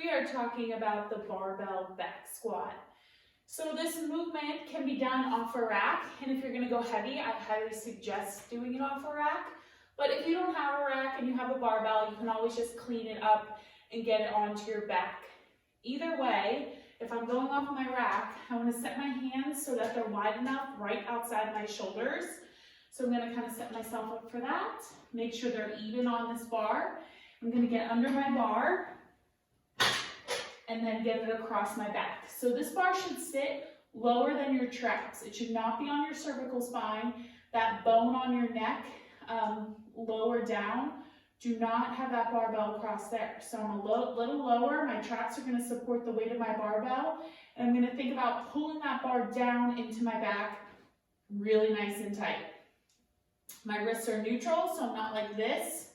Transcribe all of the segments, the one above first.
we are talking about the barbell back squat. So this movement can be done off a rack, and if you're going to go heavy, I highly suggest doing it off a rack. But if you don't have a rack and you have a barbell, you can always just clean it up and get it onto your back. Either way, if I'm going off my rack, I want to set my hands so that they're wide enough right outside my shoulders. So I'm going to kind of set myself up for that. Make sure they're even on this bar. I'm going to get under my bar and then get it across my back. So this bar should sit lower than your traps. It should not be on your cervical spine. That bone on your neck, lower down. Do not have that barbell across there. So I'm a little lower. My traps are going to support the weight of my barbell. And I'm going to think about pulling that bar down into my back really nice and tight. My wrists are neutral, so I'm not like this.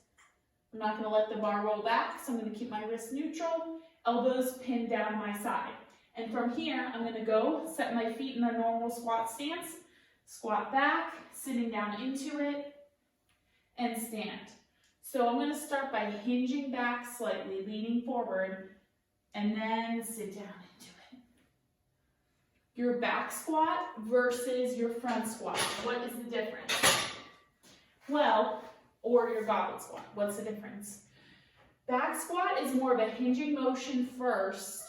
I'm not going to let the bar roll back, so I'm going to keep my wrists neutral, elbows pinned down my side. And from here, I'm going to go set my feet in a normal squat stance, squat back, sitting down into it, and stand. So I'm going to start by hinging back slightly, leaning forward, and then sit down into it. Your back squat versus your front squat, what is the difference? Well, or your goblet squat, what's the difference? Back squat is more of a hinging motion first,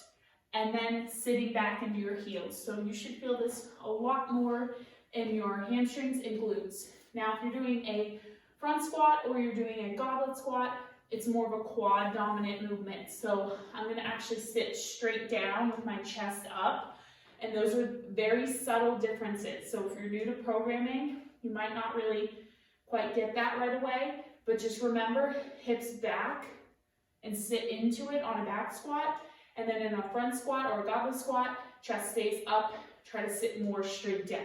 and then sitting back into your heels. So you should feel this a lot more in your hamstrings and glutes. Now, if you're doing a front squat or you're doing a goblet squat, it's more of a quad dominant movement. So I'm going to actually sit straight down with my chest up, and those are very subtle differences. So if you're new to programming, you might not really quite get that right away, but just remember, hips back and sit into it on a back squat, and then in a front squat or a goblet squat, chest stays up, try to sit more straight down.